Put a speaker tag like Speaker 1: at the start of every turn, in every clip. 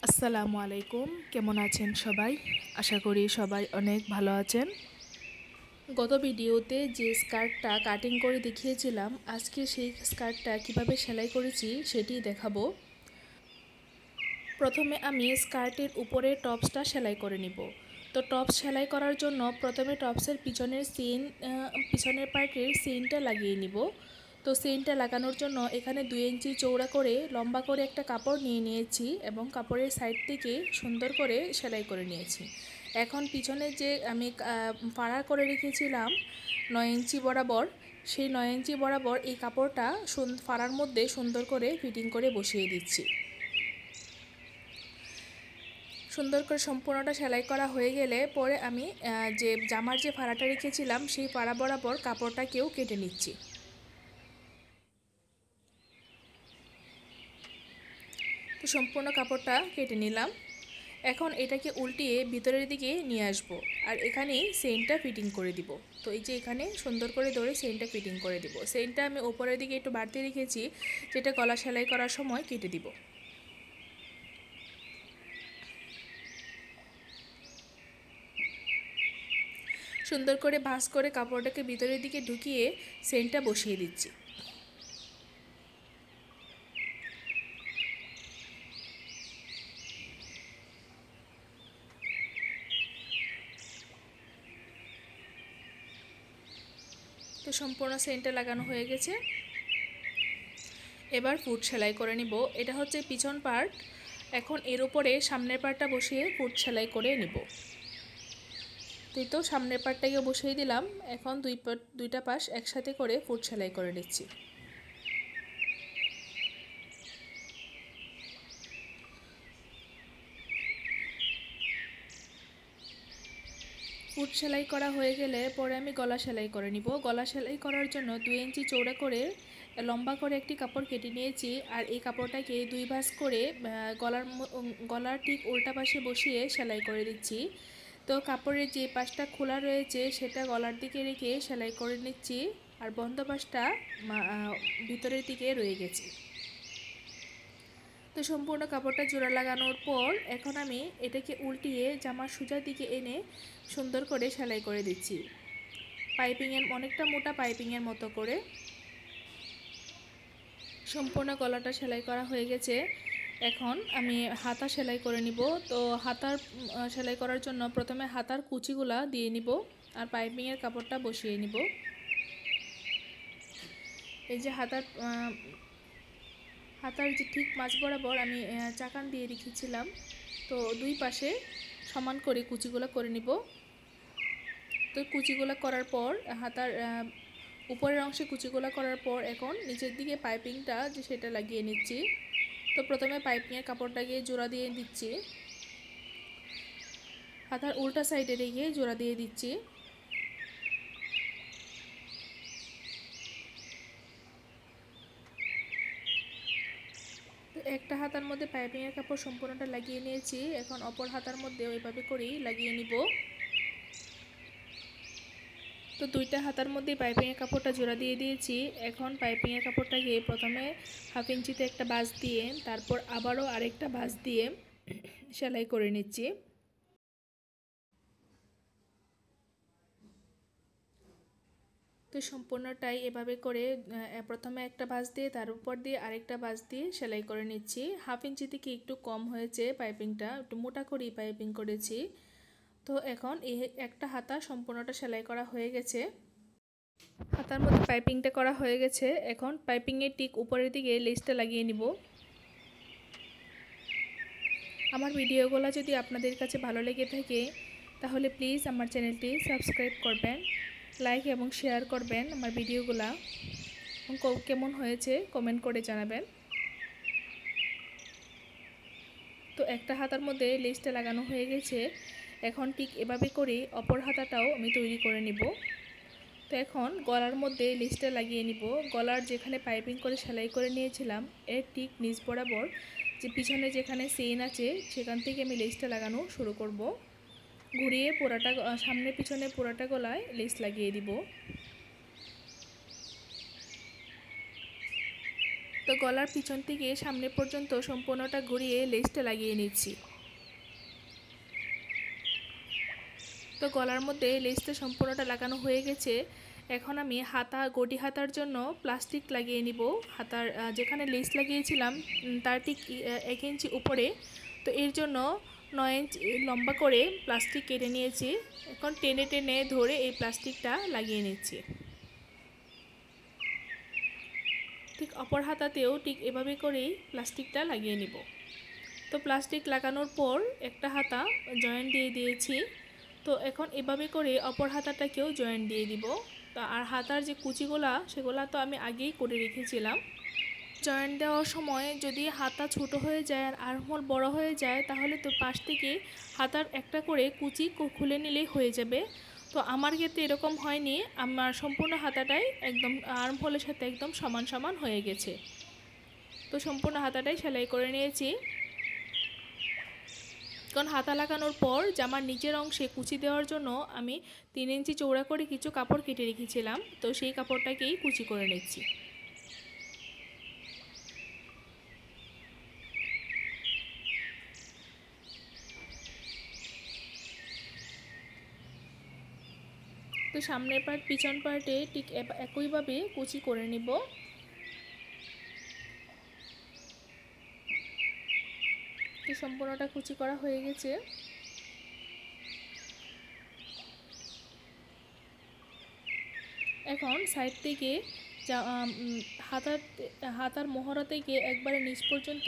Speaker 1: আসসালামু আলাইকুম, কেমন আছেন সবাই? আশা করি সবাই অনেক ভালো আছেন। গত ভিডিওতে যে স্কার্টটা কাটিং করে দেখিয়েছিলাম, আজকে সেই স্কার্টটা কিভাবে সেলাই করেছি সেটি দেখাবো। প্রথমে আমি স্কার্টের উপরে টপসটা সেলাই করে নিব। তো টপস সেলাই করার জন্য প্রথমে টপসের পিছনের পার্টের চেইনটা লাগিয়ে নিব। তো চেইনটা লাগানোর জন্য এখানে 2 ইঞ্চি চৌড়া করে লম্বা করে একটা কাপড় নিয়ে নিয়েছি এবং কাপড়ের সাইড থেকে সুন্দর করে সেলাই করে নিয়েছি। এখন পিছনে যে আমি ফাড়া করে রেখেছিলাম 9 ইঞ্চি বরাবর, সেই 9 ইঞ্চি বরাবর এই কাপড়টা ফাড়ার মধ্যে সুন্দর করে ফিটিং করে বসিয়ে দিচ্ছি। সুন্দর করে সম্পূর্ণটা সেলাই করা হয়ে গেলে পরে আমি যে জামার যে ফাড়াটা রেখেছিলাম সেই ফাড়া বরাবর কাপড়টাকেও কেটে নিচ্ছি। তো সম্পূর্ণ কাপড়টা কেটে নিলাম। এখন এটাকে উল্টিয়ে ভিতরের দিকে নিয়ে আসব আর এখানেই চেইনটা ফিটিং করে দিব। তো এই যে এখানে সুন্দর করে ধরে চেইনটা ফিটিং করে দিব। চেইনটা আমি উপরের দিকে একটু বাড়তি রেখেছি, যেটা গলা সেলাই করার সময় কেটে দিব। সুন্দর করে ভাঁজ করে কাপড়টাকে ভিতরের দিকে ঢুকিয়ে চেইনটা বসিয়ে দিচ্ছি। তো সম্পূর্ণ চেইনটা লাগানো হয়ে গেছে। এবার ফুট সেলাই করে নিব। এটা হচ্ছে পিছন পার্ট। এখন এর উপরে সামনের পার্টটা বসিয়ে ফুট সেলাই করে নিব। তো সামনের পার্টটাকে বসিয়ে দিলাম। এখন দুইটা পাশ একসাথে করে ফুট সেলাই করে নিচ্ছি। ফুট সেলাই করা হয়ে গেলে পরে আমি গলা সেলাই করে নিব। গলা সেলাই করার জন্য 2 ইঞ্চি চৌড়া করে লম্বা করে একটি কাপড় কেটে নিয়েছি আর এই কাপড়টাকে 2 ভাঁজ করে গলার ঠিক উল্টা পাশে বসিয়ে সেলাই করে দিচ্ছি। তো কাপড়ের যে পাশটা খোলা রয়েছে সেটা গলার দিকে রেখে সেলাই করে নিচ্ছি আর বন্ধ পাশটা ভিতরের দিকে রয়ে গেছে। তো সম্পূর্ণ কাপড়টা জোড়া লাগানোর পর এখন আমি এটাকে উল্টিয়ে জামার সোজা দিকে এনে সুন্দর করে সেলাই করে দিচ্ছি, অনেকটা মোটা পাইপিংয়ের মতো করে। সম্পূর্ণ গলাটা সেলাই করা হয়ে গেছে। এখন আমি হাতা সেলাই করে নিব। তো হাতার সেলাই করার জন্য প্রথমে হাতার কুচিগুলা দিয়ে নিব আর পাইপিংয়ের কাপড়টা বসিয়ে নিব। এই যে হাতার যে ঠিক মাঝ বরাবর আমি চাকান দিয়ে রেখেছিলাম। তো দুই পাশে সমান করে কুচিগুলো করে নিব। তো কুচিগুলো করার পর হাতার উপরের অংশে কুচিগুলো করার পর এখন নিচের দিকে পাইপিংটা যে সেটা লাগিয়ে নিচ্ছি। তো প্রথমে পাইপিংয়ের কাপড়টাকে জোড়া দিয়ে দিচ্ছি, হাতার উল্টা সাইডে রেখে জোড়া দিয়ে দিচ্ছি। তো একটা হাতার মধ্যে পাইপিংয়ের কাপড় সম্পূর্ণটা লাগিয়ে নিয়েছি। এখন অপর হাতার মধ্যে ওইভাবে করেই লাগিয়ে নিব। তো দুইটা হাতার মধ্যে পাইপিংয়ের কাপড়টা জোড়া দিয়ে দিয়েছি। এখন পাইপিংয়ের কাপড়টাকে প্রথমে 1/2 ইঞ্চিতে একটা ভাঁজ দিয়ে তারপর আবারও আরেকটা ভাঁজ দিয়ে সেলাই করে নিচ্ছি। তো সম্পূর্ণটাই এভাবে করে প্রথমে একটা ভাঁজ দিয়ে তার উপর দিয়ে আরেকটা ভাঁজ দিয়ে সেলাই করে নিচ্ছি। 1/2 ইঞ্চি থেকে একটু কম হয়েছে, পাইপিংটা একটু মোটা করেই পাইপিং করেছি। তো এখন এই একটা হাতা সম্পূর্ণটা সেলাই করা হয়ে গেছে। হাতার মধ্যে পাইপিংটা করা হয়ে গেছে। এখন পাইপিংয়ের ঠিক উপরের দিকে লেসটা লাগিয়ে নিব। আমার ভিডিওগুলো যদি আপনাদের কাছে ভালো লেগে থাকে তাহলে প্লিজ আমার চ্যানেলটি সাবস্ক্রাইব করবেন, লাইক এবং শেয়ার করবেন আমার ভিডিওগুলা, এবং কেমন হয়েছে কমেন্ট করে জানাবেন। তো একটা হাতার মধ্যে লেসটা লাগানো হয়ে গেছে। এখন ঠিক এভাবে করে অপর হাতাটাও আমি তৈরি করে নিব। তো এখন গলার মধ্যে লেসটা লাগিয়ে নিব। গলার যেখানে পাইপিং করে সেলাই করে নিয়েছিলাম এর ঠিক নিচ বরাবর যে পিছনে যেখানে চেইন আছে সেখান থেকে আমি লেসটা লাগানো শুরু করব। ঘুরিয়ে সামনে পিছনে পুরাটা গলায় লেস লাগিয়ে দিব। তো গলার পিছন থেকে সামনে পর্যন্ত সম্পূর্ণটা ঘুরিয়ে লেসটা লাগিয়ে নিচ্ছি। তো গলার মধ্যে লেসটা সম্পূর্ণটা লাগানো হয়ে গেছে। এখন আমি গটি হাতার জন্য প্লাস্টিক লাগিয়ে নিব। হাতার যেখানে লেস লাগিয়েছিলাম তার ঠিক 1 ইঞ্চি উপরে। তো এর জন্য 9 ইঞ্চি লম্বা করে প্লাস্টিক কেটে নিয়েছি। এখন টেনে টেনে ধরে এই প্লাস্টিকটা লাগিয়ে নিচ্ছি। ঠিক অপর হাতাতেও ঠিক এভাবে করেই প্লাস্টিকটা লাগিয়ে নিব। তো প্লাস্টিক লাগানোর পর একটা হাতা জয়েন্ট দিয়ে দিয়েছি। তো এখন এভাবে করে অপর হাতাটাকেও জয়েন্ট দিয়ে দিব। তো আর হাতার যে কুচিগুলা সেগুলা তো আমি আগেই করে রেখেছিলাম। জয়েন্ট দেওয়ার সময় যদি হাতা ছোট হয়ে যায় আর আর্মহোল বড় হয়ে যায় তাহলে তো পাশ থেকে হাতার একটা করে কুচি খুলে নিলেই হয়ে যাবে। তো আমার ক্ষেত্রে এরকম হয়নি, আমার সম্পূর্ণ হাতাটাই একদম আর্মহোলের সাথে একদম সমান সমান হয়ে গেছে। তো সম্পূর্ণ হাতাটাই সেলাই করে নিয়েছি। কারণ হাতা লাগানোর পর জামার নিচের অংশে কুচি দেওয়ার জন্য আমি 3 ইঞ্চি চৌড়া করে কিছু কাপড় কেটে রেখেছিলাম। তো সেই কাপড়টাকেই কুচি করে নিচ্ছি। তো সামনের পার্ট পিছন পার্টে ঠিক একইভাবে কুচি করে নিব। তো সম্পূর্ণটা কুচি করা হয়ে গেছে। এখন সাইড থেকে হাতার মহড়া থেকে একবারে নিচ পর্যন্ত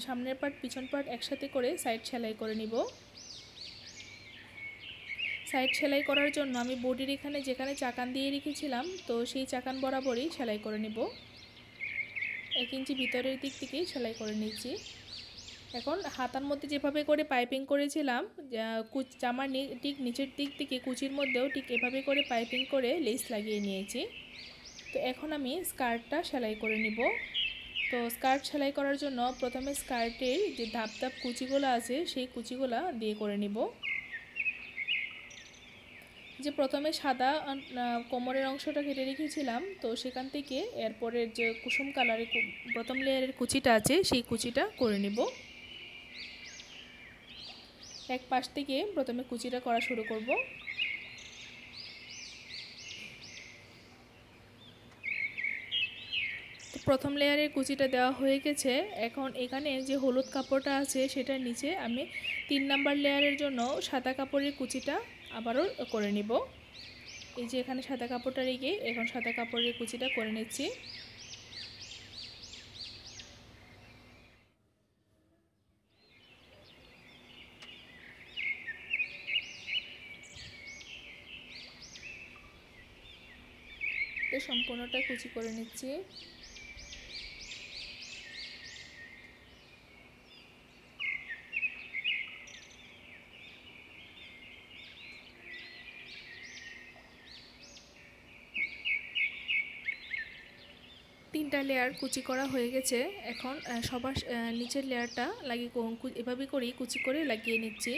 Speaker 1: সামনের পার্ট পিছন পার্ট একসাথে করে সাইড সেলাই করে নিব। সাইড সেলাই করার জন্য আমি বডির এখানে যেখানে চাকান দিয়ে রেখেছিলাম তো সেই চাকান বরাবরই সেলাই করে নিব। 1 ইঞ্চি ভিতরের দিক থেকেই সেলাই করে নিচ্ছি। এখন হাতার মধ্যে যেভাবে করে পাইপিং করেছিলাম জামার ঠিক নিচের দিক থেকে কুচির মধ্যেও ঠিক এভাবে করে পাইপিং করে লেস লাগিয়ে নিয়েছি। তো এখন আমি স্কার্টটা সেলাই করে নিব। তো স্কার্ট সেলাই করার জন্য প্রথমে স্কার্টের যে ধাপ ধাপ কুচিগুলো আছে সেই কুচিগুলো দিয়ে করে নিব। যে প্রথমে সাদা কোমরের অংশটা কেটে রেখেছিলাম তো সেখান থেকে এরপরের যে কুসুম কালারের প্রথম লেয়ারের কুচিটা আছে সেই কুচিটা করে নিব। এক পাশ থেকে প্রথমে কুচিটা করা শুরু করব। প্রথম লেয়ারের কুচিটা দেওয়া হয়ে গেছে। এখন এখানে যে হলুদ কাপড়টা আছে সেটার নিচে আমি 3 নাম্বার লেয়ারের জন্য সাদা কাপড়ের কুচিটা আবারও করে নিব। এই যে এখানে সাদা কাপড়টা রেখে এখন সাদা কাপড়ের কুচিটা করে নিচ্ছি। তো সম্পূর্ণটা কুচি করে নিচ্ছি। তিনটা লেয়ার কুচি করা হয়ে গেছে। এখন সবার নিচের লেয়ারটা লাগিয়ে এভাবে করেই কুচি করে লাগিয়ে নিচ্ছি।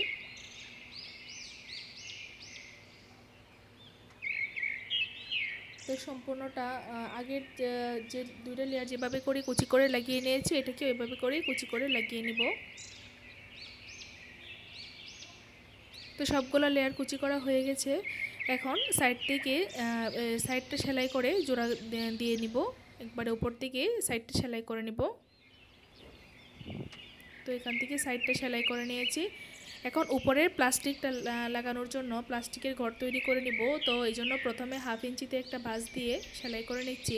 Speaker 1: তো সম্পূর্ণটা আগের যে দুইটা লেয়ার যেভাবে করে কুচি করে লাগিয়ে নিয়েছি এটাকে এভাবে করে কুচি করে লাগিয়ে নিব। তো সবগুলো লেয়ার কুচি করা হয়ে গেছে। এখন সাইড থেকে সাইডটা সেলাই করে জোড়া দিয়ে নিব। একবারে উপর থেকে সাইডটা সেলাই করে নিব। তো এখান থেকে সাইডটা সেলাই করে নিয়েছি। এখন উপরের প্লাস্টিকটা লাগানোর জন্য প্লাস্টিকের ঘর তৈরি করে নিব। তো এই জন্য প্রথমে 1/2 ইঞ্চিতে একটা ভাঁজ দিয়ে সেলাই করে নিচ্ছি।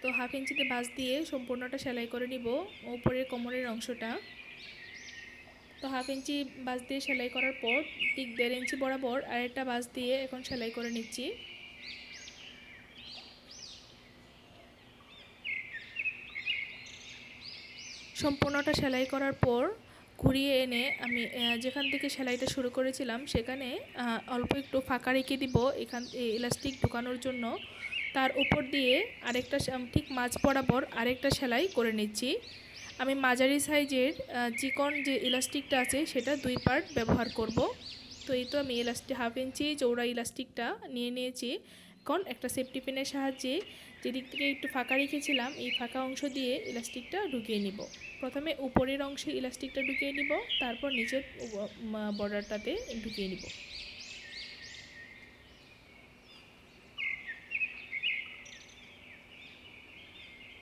Speaker 1: তো 1/2 ইঞ্চিতে ভাঁজ দিয়ে সম্পূর্ণটা সেলাই করে নিব উপরের কোমরের অংশটা। তো 1/2 ইঞ্চি ভাঁজ দিয়ে সেলাই করার পর ঠিক 1.5 ইঞ্চি বরাবর আরেকটা ভাঁজ দিয়ে এখন সেলাই করে নিচ্ছি। সম্পূর্ণটা সেলাই করার পর ঘুরিয়ে এনে আমি যেখান থেকে সেলাইটা শুরু করেছিলাম সেখানে অল্প একটু ফাঁকা রেখে দিব এখান ইলাস্টিক ঢোকানোর জন্য। তার উপর দিয়ে আরেকটা ঠিক মাঝ বরাবর আরেকটা সেলাই করে নিচ্ছি। আমি মাঝারি সাইজের চিকন যে ইলাস্টিকটা আছে সেটা 2 পার্ট ব্যবহার করব। তো এই তো আমি 1/2 ইঞ্চি চৌড়া ইলাস্টিকটা নিয়ে নিয়েছি। এখন একটা সেফটি পিনের সাহায্যে যেদিক থেকে একটু ফাঁকা রেখেছিলাম এই ফাঁকা অংশ দিয়ে ইলাস্টিকটা ঢুকিয়ে নিব। প্রথমে উপরের অংশে ইলাস্টিকটা ঢুকিয়ে নিব, তারপর নিচের বর্ডারটাতে ঢুকিয়ে নিব।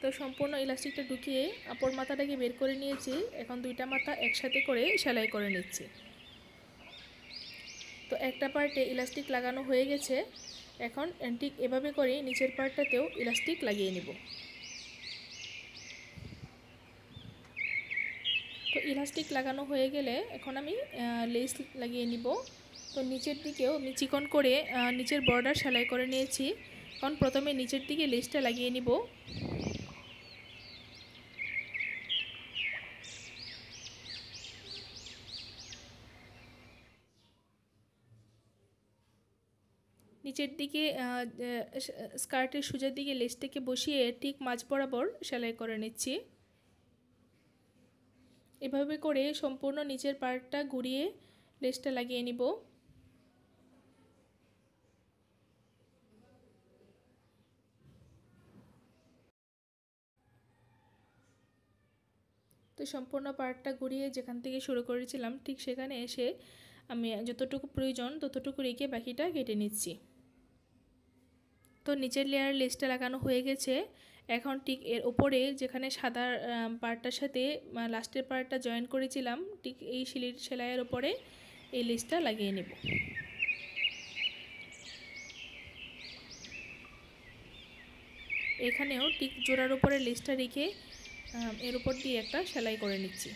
Speaker 1: তো সম্পূর্ণ ইলাস্টিকটা ঢুকিয়ে অপর মাথাটাকে বের করে নিয়েছি। এখন দুইটা মাথা একসাথে করে সেলাই করে নিচ্ছি। তো একটা পার্টে ইলাস্টিক লাগানো হয়ে গেছে, এখন ঠিক এভাবে করে নিচের পার্টটাতেও ইলাস্টিক লাগিয়ে নিব। তো ইলাস্টিক লাগানো হয়ে গেলে এখন আমি লেস লাগিয়ে নিব। তো নিচের দিকেও আমি চিকন করে নিচের বর্ডার সেলাই করে নিয়েছি। এখন প্রথমে নিচের দিকে লেসটা লাগিয়ে নিব। নিচের দিকে স্কার্টের সোজা দিকে লেসটাকে বসিয়ে ঠিক মাঝ বরাবর সেলাই করে নিচ্ছি। এভাবে করে সম্পূর্ণ নিচের পার্টটা ঘুরিয়ে লেসটা লাগিয়ে নিব। তো সম্পূর্ণ পার্টটা ঘুরিয়ে যেখান থেকে শুরু করেছিলাম ঠিক সেখানে এসে আমি যতটুকু প্রয়োজন ততটুকু রেখে বাকিটা কেটে নিচ্ছি। তো নিচের লেয়ার লেসটা লাগানো হয়ে গেছে। এখন ঠিক এর উপরে যেখানে সাদা পার্টটার সাথে লাস্টের পার্টটা জয়েন করেছিলাম ঠিক এই সেলাইয়ের উপরে এই লেসটা লাগিয়ে নেব। এখানেও ঠিক জোড়ার উপরে লেসটা রেখে এর উপর দিয়ে একটা সেলাই করে নিচ্ছি।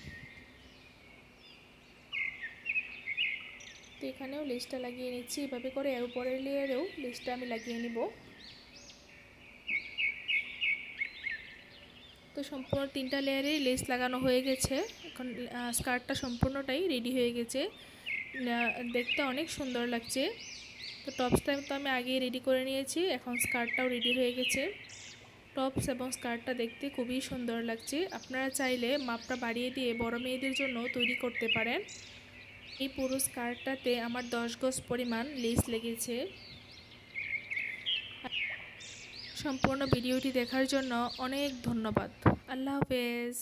Speaker 1: তো এখানেও লেসটা লাগিয়ে নিচ্ছি। এভাবে করে এর উপরের লেয়ারেও লেসটা আমি লাগিয়ে নিব। তো সম্পূর্ণ 3টা লেয়ারে লেস লাগানো হয়ে গেছে। এখন স্কার্টটা সম্পূর্ণটাই রেডি হয়ে গেছে, দেখতে অনেক সুন্দর লাগছে। তো টপসটা তো আমি আগেই রেডি করে নিয়েছি, এখন স্কার্টটাও রেডি হয়ে গেছে। টপস এবং স্কার্টটা দেখতে খুবই সুন্দর লাগছে। আপনারা চাইলে মাপটা বাড়িয়ে দিয়ে বড় মেয়েদের জন্য তৈরি করতে পারেন। এই পুরো স্কার্টটাতে আমার 10 গজ পরিমাণ লেস লেগেছে। সম্পূর্ণ ভিডিওটি দেখার জন্য অনেক ধন্যবাদ। আল্লাহ হাফেজ।